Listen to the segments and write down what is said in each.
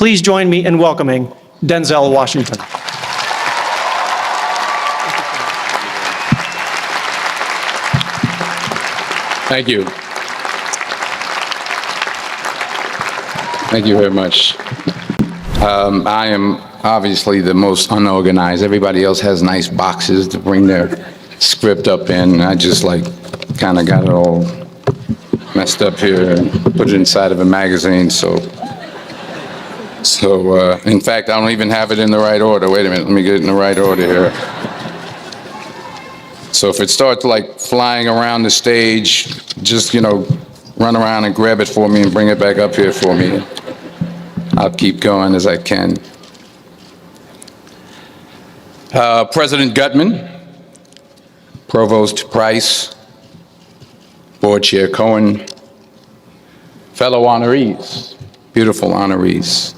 Please join me in welcoming Denzel Washington. Thank you. Thank you very much. I am obviously the most unorganized. Everybody else has nice boxes to bring their script up in. I just kind of got it all messed up here and put it inside of a magazine. So in fact, I don't even have it in the right order. Wait a minute, let me get it in the right order here. So if it starts flying around the stage, just, run around and grab it for me and bring it back up here for me. I'll keep going as I can. President Gutman, Provost Price, Board Chair Cohen, fellow honorees, beautiful honorees,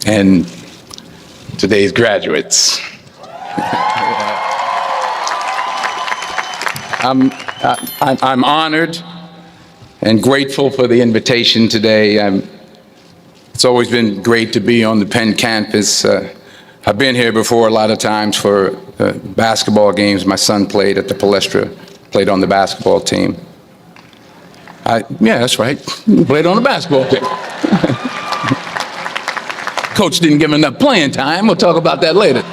and today's graduates. I'm honored and grateful for the invitation today. It's always been great to be on the Penn campus. I've been here before a lot of times for basketball games. My son played at the Palestra, played on the basketball team. Yeah, that's right. He played on the basketball team. Coach didn't give him enough playing time. We'll talk about that later.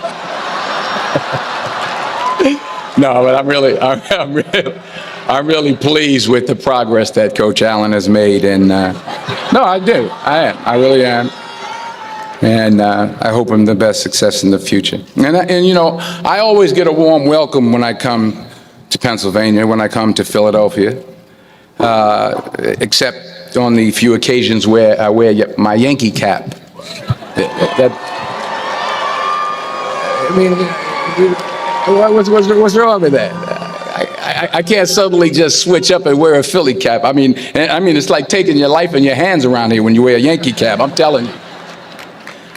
No, but I'm really pleased with the progress that Coach Allen has made, and no, I do. I really am, and I hope him the best success in the future. And I always get a warm welcome when I come to Pennsylvania, when I come to Philadelphia, except on the few occasions where I wear my Yankee cap. What's wrong with that? I can't suddenly just switch up and wear a Philly cap. I mean, it's like taking your life in your hands around here when you wear a Yankee cap. I'm telling you.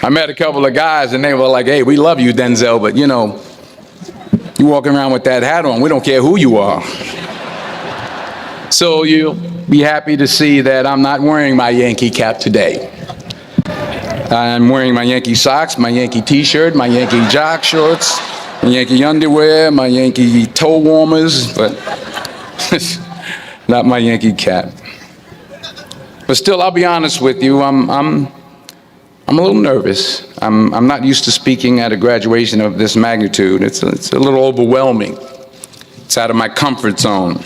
I met a couple of guys and they were like, "Hey, we love you, Denzel, but you walking around with that hat on. We don't care who you are." So you'll be happy to see that I'm not wearing my Yankee cap today. I'm wearing my Yankee socks, my Yankee t-shirt, my Yankee jock shorts, my Yankee underwear, my Yankee toe warmers, but not my Yankee cap. But still, I'll be honest with you, I'm a little nervous. I'm not used to speaking at a graduation of this magnitude. It's a little overwhelming. It's out of my comfort zone.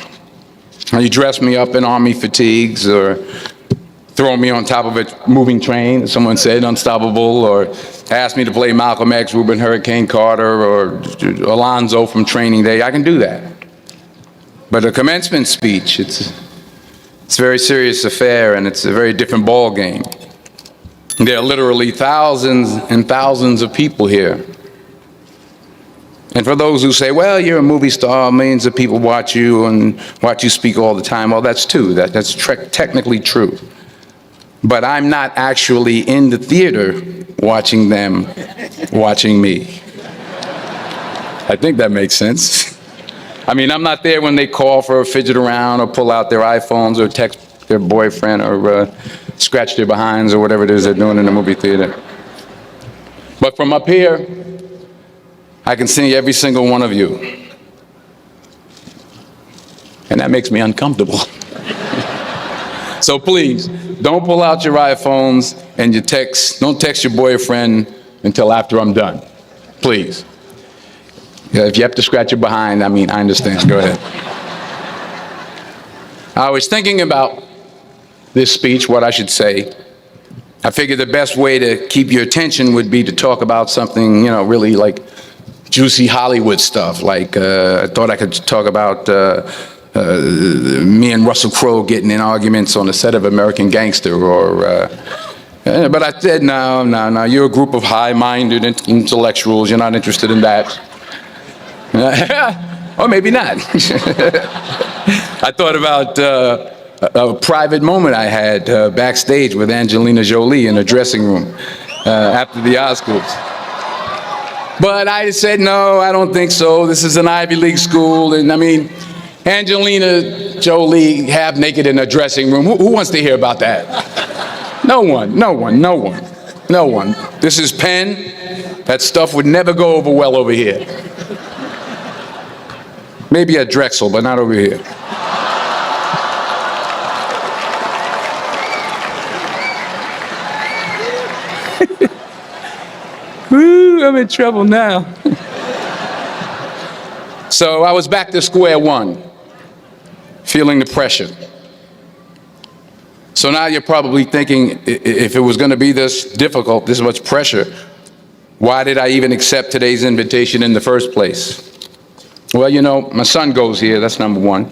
You dress me up in army fatigues or throw me on top of a moving train, as someone said, unstoppable, or ask me to play Malcolm X, Reuben Hurricane Carter, or Alonzo from Training Day. I can do that. But a commencement speech, it's a very serious affair, and it's a very different ball game. There are literally thousands and thousands of people here. And for those who say, well, you're a movie star, millions of people watch you and watch you speak all the time, well, that's true. That's technically true. But I'm not actually in the theater watching them watching me. I think that makes sense. I mean, I'm not there when they call for a fidget around or pull out their iPhones or text their boyfriend or scratch their behinds or whatever it is they're doing in the movie theater. But from up here, I can see every single one of you. And that makes me uncomfortable. So please, don't pull out your iPhones and don't text your boyfriend until after I'm done. Please. Yeah, if you have to scratch your behind, I understand. Go ahead. I was thinking about this speech, what I should say. I figured the best way to keep your attention would be to talk about something, really juicy Hollywood stuff. I thought I could talk about me and Russell Crowe getting in arguments on the set of American Gangster, but I said, no, you're a group of high-minded intellectuals, you're not interested in that. Or maybe not. I thought about a private moment I had backstage with Angelina Jolie in a dressing room after the Oscars. But I said, no, I don't think so. This is an Ivy League school, and Angelina Jolie half naked in a dressing room. Who wants to hear about that? No one. No one. This is pen. That stuff would never go over well over here. Maybe at Drexel, but not over here. Woo, I'm in trouble now. So I was back to square one, feeling the pressure. So now you're probably thinking, if it was going to be this difficult, this much pressure, why did I even accept today's invitation in the first place? Well, you know, my son goes here, that's number one.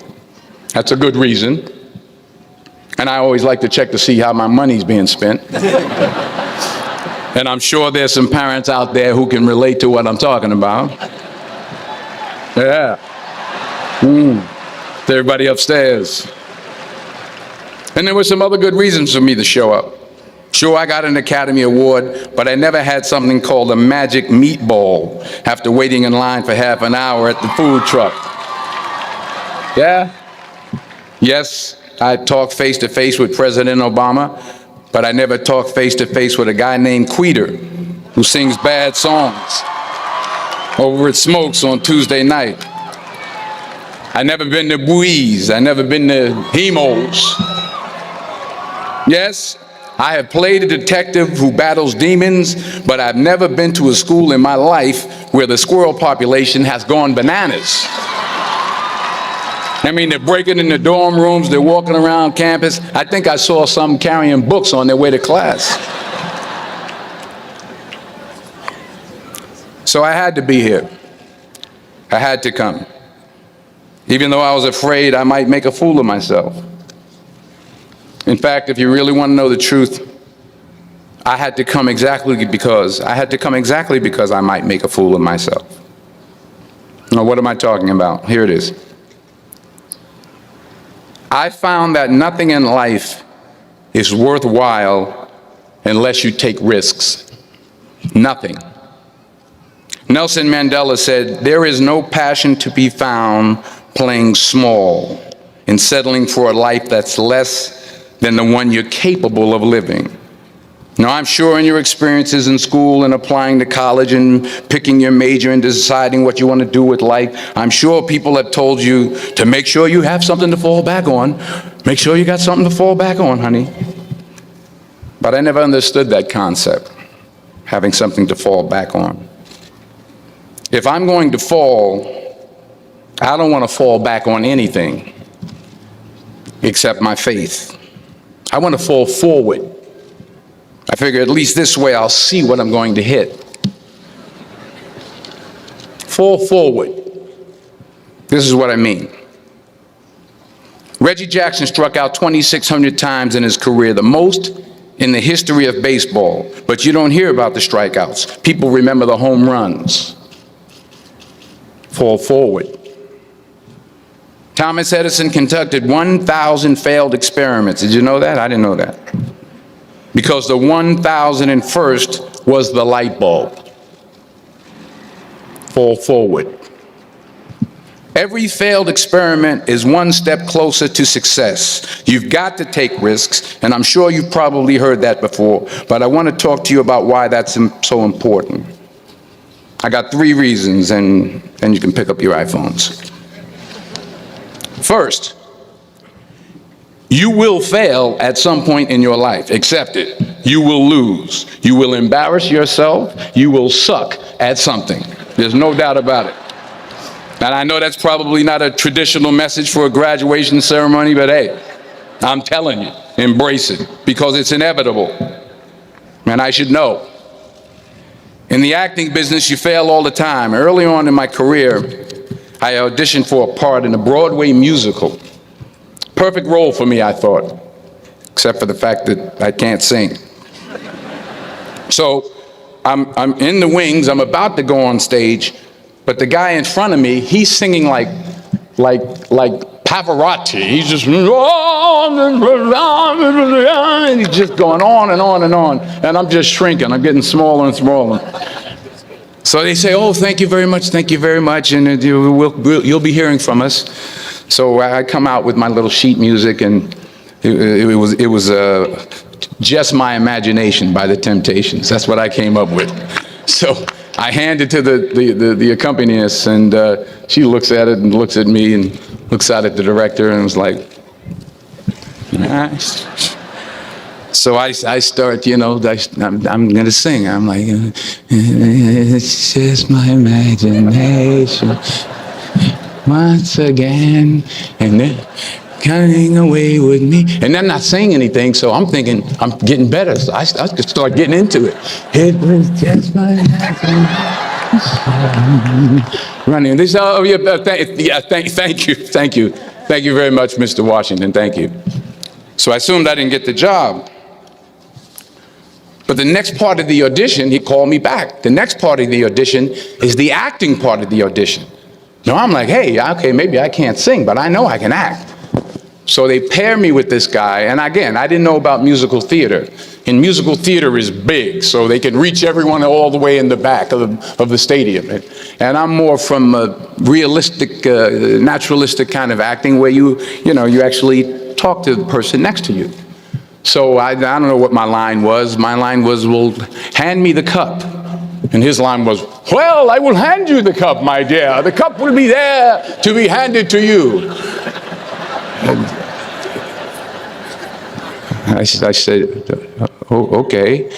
That's a good reason. And I always like to check to see how my money's being spent. And I'm sure there's some parents out there who can relate to what I'm talking about. Yeah. Everybody upstairs. And there were some other good reasons for me to show up. Sure, I got an Academy Award, but I never had something called a magic meatball after waiting in line for half an hour at the food truck. Yeah? Yes, I talked face to face with President Obama, but I never talked face to face with a guy named Queeter who sings bad songs over at Smokes on Tuesday night. I never been to Buies. I never been to Hemos. Yes, I have played a detective who battles demons, but I've never been to a school in my life where the squirrel population has gone bananas. I mean, they're breaking in the dorm rooms, they're walking around campus. I think I saw some carrying books on their way to class. So I had to be here. I had to come. Even though I was afraid I might make a fool of myself. In fact, if you really want to know the truth, I had to come exactly because I might make a fool of myself. Now, what am I talking about? Here it is. I found that nothing in life is worthwhile unless you take risks. Nothing. Nelson Mandela said, "There is no passion to be found playing small and settling for a life that's less than the one you're capable of living." Now, I'm sure in your experiences in school and applying to college and picking your major and deciding what you want to do with life, I'm sure people have told you to make sure you have something to fall back on. Make sure you got something to fall back on, honey. But I never understood that concept, having something to fall back on. If I'm going to fall, I don't want to fall back on anything except my faith. I want to fall forward. I figure at least this way I'll see what I'm going to hit. Fall forward. This is what I mean. Reggie Jackson struck out 2,600 times in his career, the most in the history of baseball. But you don't hear about the strikeouts. People remember the home runs. Fall forward. Thomas Edison conducted 1,000 failed experiments. Did you know that? I didn't know that. Because the 1,001st was the light bulb. Fall forward. Every failed experiment is one step closer to success. You've got to take risks, and I'm sure you've probably heard that before, but I want to talk to you about why that's so important. I got 3 reasons, and then you can pick up your iPhones. First, you will fail at some point in your life. Accept it. You will lose. You will embarrass yourself. You will suck at something. There's no doubt about it. And I know that's probably not a traditional message for a graduation ceremony, but hey, I'm telling you, embrace it, because it's inevitable. And I should know. In the acting business, you fail all the time. Early on in my career, I auditioned for a part in a Broadway musical. Perfect role for me, I thought, except for the fact that I can't sing. So I'm in the wings, I'm about to go on stage, but the guy in front of me, he's singing like Pavarotti. He's just, and he's just going on and on and on, and I'm just shrinking, I'm getting smaller and smaller. So they say, "Oh, thank you very much, and you'll be hearing from us." So I come out with my little sheet music, and it was Just My Imagination by the Temptations. That's what I came up with. So I hand it to the accompanist, and she looks at it and looks at me and looks out at the director and was like, so I start, I'm going to sing. I'm like, it's just my imagination once again, and then coming away with me. And I'm not saying anything, so I'm thinking I'm getting better. So I start getting into it. It was just my imagination. Running. They say, oh, yeah, thank you. Thank you very much, Mr. Washington. Thank you. So I assumed I didn't get the job. But the next part of the audition, he called me back. The next part of the audition is the acting part of the audition. Now I'm like, hey, okay, maybe I can't sing, but I know I can act. So they pair me with this guy, and again, I didn't know about musical theater. And musical theater is big, so they can reach everyone all the way in the back of the stadium. And I'm more from a realistic, naturalistic kind of acting where you actually talk to the person next to you. So I don't know what my line was. My line was, well, hand me the cup. And his line was, well, I will hand you the cup, my dear. The cup will be there to be handed to you. I said, oh, okay.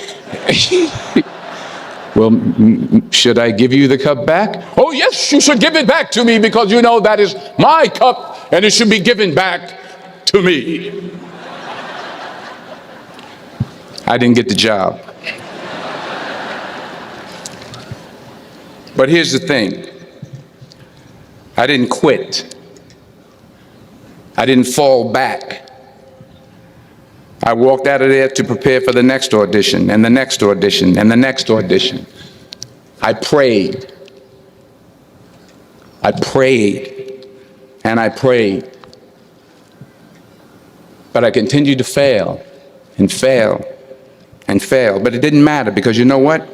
Well, should I give you the cup back? Oh, yes, you should give it back to me because you know that is my cup and it should be given back to me. I didn't get the job. But here's the thing. I didn't quit. I didn't fall back. I walked out of there to prepare for the next audition, and the next audition, and the next audition. I prayed. I prayed, and I prayed. But I continued to fail, and fail, and fail. But it didn't matter, because you know what?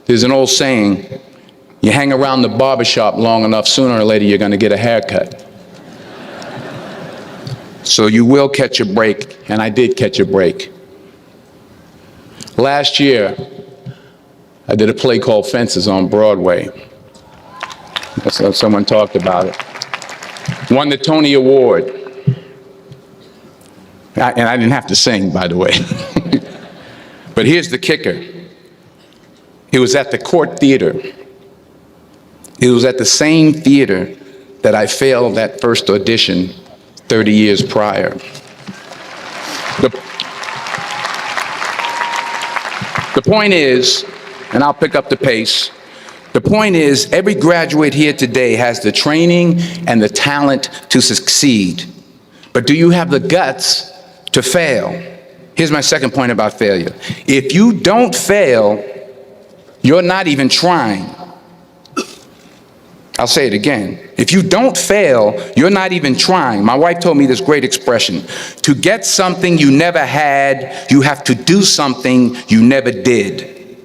There's an old saying, you hang around the barbershop long enough, sooner or later you're going to get a haircut. So you will catch a break, and I did catch a break. Last year, I did a play called Fences on Broadway. Someone talked about it. Won the Tony Award. And I didn't have to sing, by the way. But here's the kicker. It was at the Court Theater. It was at the same theater that I failed that first audition 30 years prior. The point is, and I'll pick up the pace, the point is every graduate here today has the training and the talent to succeed. But do you have the guts to fail? Here's my second point about failure. If you don't fail, you're not even trying. I'll say it again. If you don't fail, you're not even trying. My wife told me this great expression. To get something you never had, you have to do something you never did.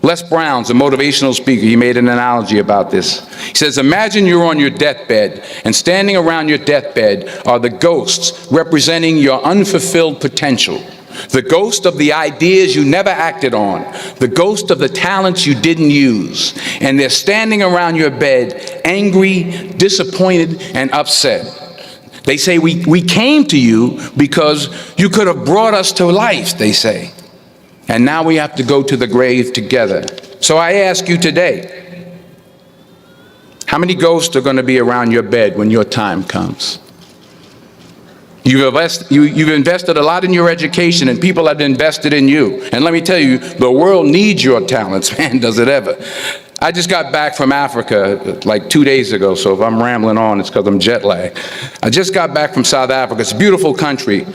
Les Brown's a motivational speaker. He made an analogy about this. He says, imagine you're on your deathbed, and standing around your deathbed are the ghosts representing your unfulfilled potential. The ghost of the ideas you never acted on, the ghost of the talents you didn't use, and they're standing around your bed, angry, disappointed, and upset. They say, we came to you because you could have brought us to life, they say. And now we have to go to the grave together. So I ask you today, how many ghosts are going to be around your bed when your time comes? You've invested a lot in your education, and people have invested in you. And let me tell you, the world needs your talents, man, does it ever. I just got back from Africa like 2 days ago, so if I'm rambling on, it's because I'm jet lagged. I just got back from South Africa. It's a beautiful country,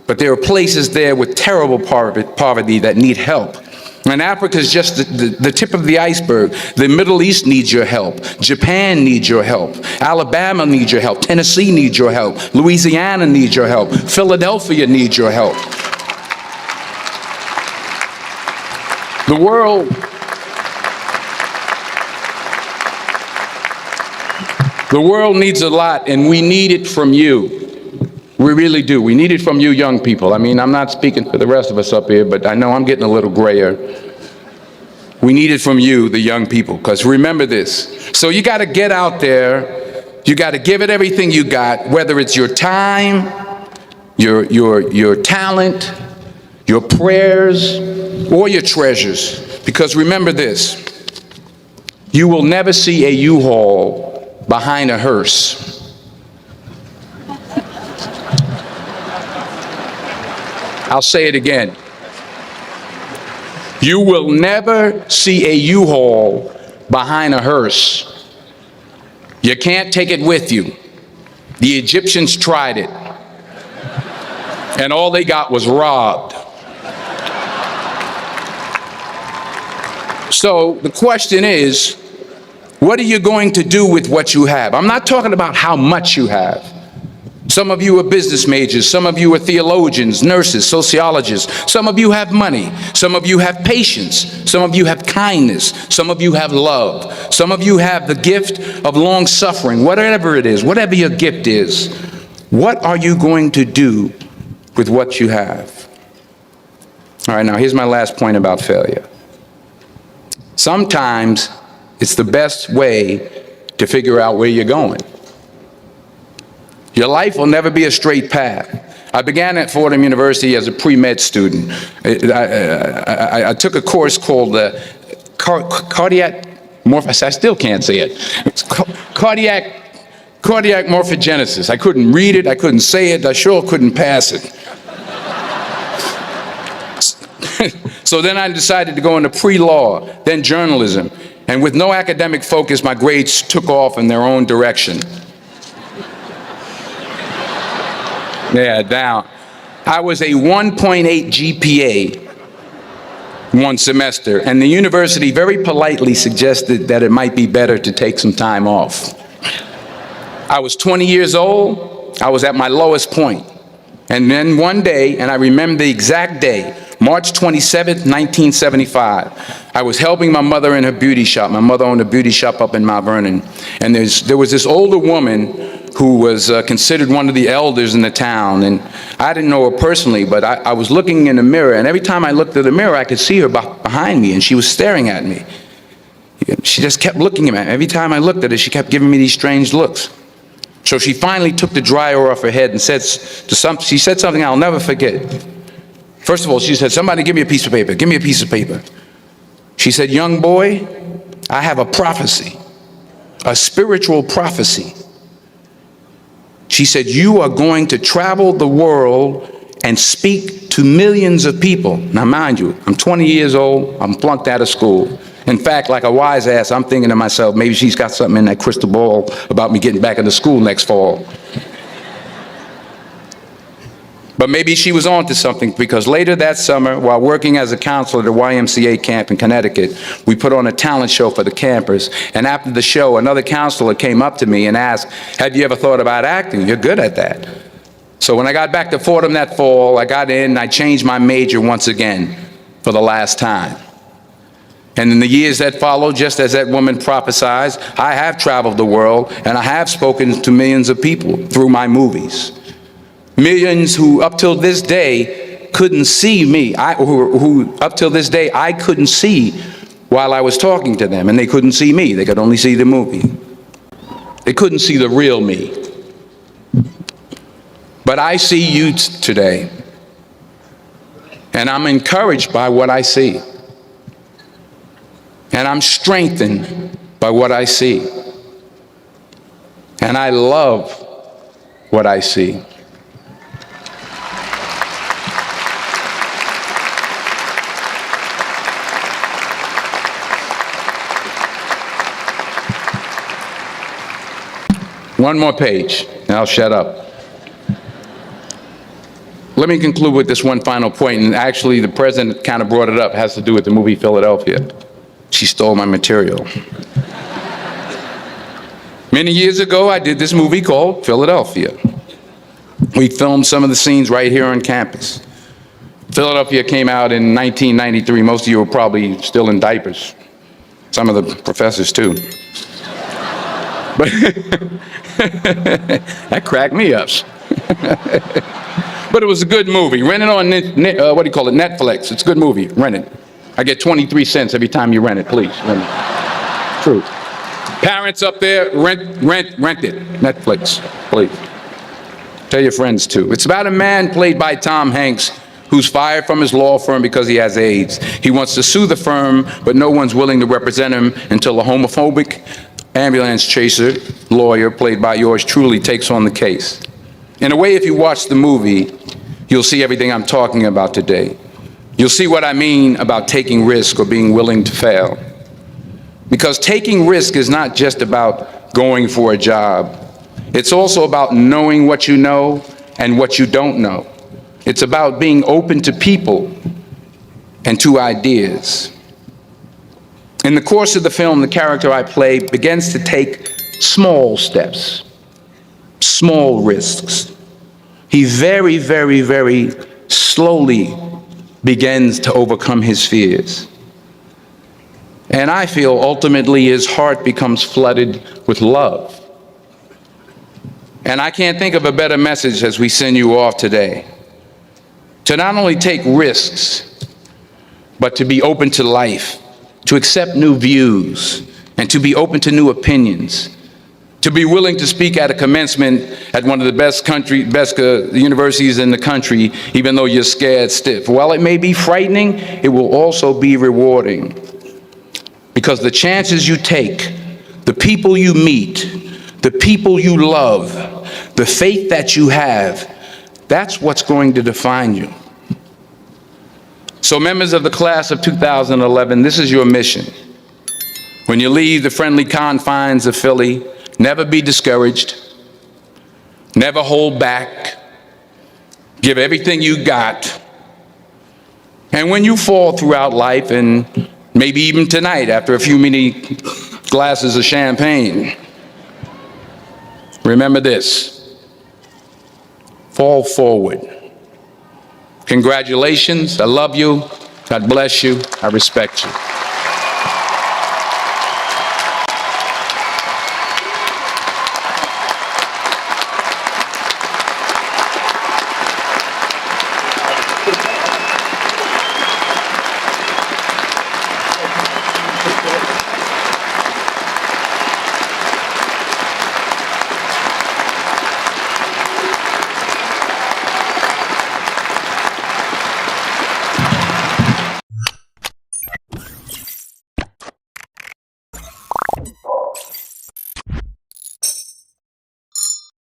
but there are places there with terrible poverty that need help. And Africa is just the tip of the iceberg. The Middle East needs your help. Japan needs your help. Alabama needs your help. Tennessee needs your help. Louisiana needs your help. Philadelphia needs your help. The world needs a lot, and we need it from you. We really do. We need it from you young people. I mean, I'm not speaking for the rest of us up here, but I know I'm getting a little grayer. We need it from you, the young people, because remember this. So you got to get out there. You got to give it everything you got, whether it's your time, your talent, your prayers, or your treasures. Because remember this. You will never see a U-Haul behind a hearse. I'll say it again. You will never see a U-Haul behind a hearse. You can't take it with you. The Egyptians tried it, and all they got was robbed. So the question is, what are you going to do with what you have? I'm not talking about how much you have. Some of you are business majors, some of you are theologians, nurses, sociologists, some of you have money, some of you have patience, some of you have kindness, some of you have love, some of you have the gift of long suffering, whatever it is, whatever your gift is. What are you going to do with what you have? All right, now here's my last point about failure. Sometimes it's the best way to figure out where you're going. Your life will never be a straight path. I began at Fordham University as a pre-med student. I took a course called cardiac morphogenesis. I still can't say it. It's cardiac morphogenesis. I couldn't read it. I couldn't say it. I sure couldn't pass it. So then I decided to go into pre-law, then journalism. And with no academic focus, my grades took off in their own direction. Yeah, down. I was a 1.8 GPA one semester, and the university very politely suggested that it might be better to take some time off. I was 20 years old. I was at my lowest point. And then one day, and I remember the exact day, March 27th, 1975, I was helping my mother in her beauty shop. My mother owned a beauty shop up in Mount Vernon. And there was this older woman who was considered one of the elders in the town. And I didn't know her personally, but I was looking in the mirror, and every time I looked at the mirror, I could see her behind me, and she was staring at me. She just kept looking at me. Every time I looked at her, she kept giving me these strange looks. So she finally took the dryer off her head and she said something I'll never forget. First of all, she said, "Somebody give me a piece of paper. Give me a piece of paper." She said, "Young boy, I have a prophecy, a spiritual prophecy." She said, "You are going to travel the world and speak to millions of people." Now, mind you, I'm 20 years old. I'm flunked out of school. In fact, like a wise ass, I'm thinking to myself, maybe she's got something in that crystal ball about me getting back into school next fall. But maybe she was on to something, because later that summer, while working as a counselor at a YMCA camp in Connecticut, we put on a talent show for the campers. And after the show, another counselor came up to me and asked, "Have you ever thought about acting? You're good at that." So when I got back to Fordham that fall, I got in and I changed my major once again for the last time. And in the years that followed, just as that woman prophesied, I have traveled the world and I have spoken to millions of people through my movies. Millions who up till this day couldn't see me, who up till this day I couldn't see while I was talking to them, and they couldn't see me. They could only see the movie. They couldn't see the real me. But I see you today, and I'm encouraged by what I see. And I'm strengthened by what I see. And I love what I see. One more page, and I'll shut up. Let me conclude with this one final point, and actually the president kind of brought it up. It has to do with the movie Philadelphia. She stole my material. Many years ago, I did this movie called Philadelphia. We filmed some of the scenes right here on campus. Philadelphia came out in 1993. Most of you were probably still in diapers. Some of the professors too. But that cracked me up. But it was a good movie. Rent it on, Netflix. It's a good movie. Rent it. I get 23 cents every time you rent it, please. Rent it. True. Parents up there, rent it. Netflix, please. Tell your friends too. It's about a man played by Tom Hanks who's fired from his law firm because he has AIDS. He wants to sue the firm, but no one's willing to represent him until a homophobic ambulance chaser lawyer, played by yours truly, takes on the case. In a way, if you watch the movie, you'll see everything I'm talking about today. You'll see what I mean about taking risk or being willing to fail. Because taking risk is not just about going for a job. It's also about knowing what you know and what you don't know. It's about being open to people and to ideas. In the course of the film, the character I play begins to take small steps, small risks. He very, very, very slowly begins to overcome his fears. And I feel ultimately his heart becomes flooded with love. And I can't think of a better message as we send you off today. To not only take risks, but to be open to life, to accept new views, and to be open to new opinions, to be willing to speak at a commencement at one of the best universities in the country, even though you're scared stiff. While it may be frightening, it will also be rewarding. Because the chances you take, the people you meet, the people you love, the faith that you have, that's what's going to define you. So members of the class of 2011, this is your mission. When you leave the friendly confines of Philly, never be discouraged, never hold back, give everything you got. And when you fall throughout life, and maybe even tonight after a few many glasses of champagne, remember this: fall forward. Congratulations. I love you. God bless you. I respect you.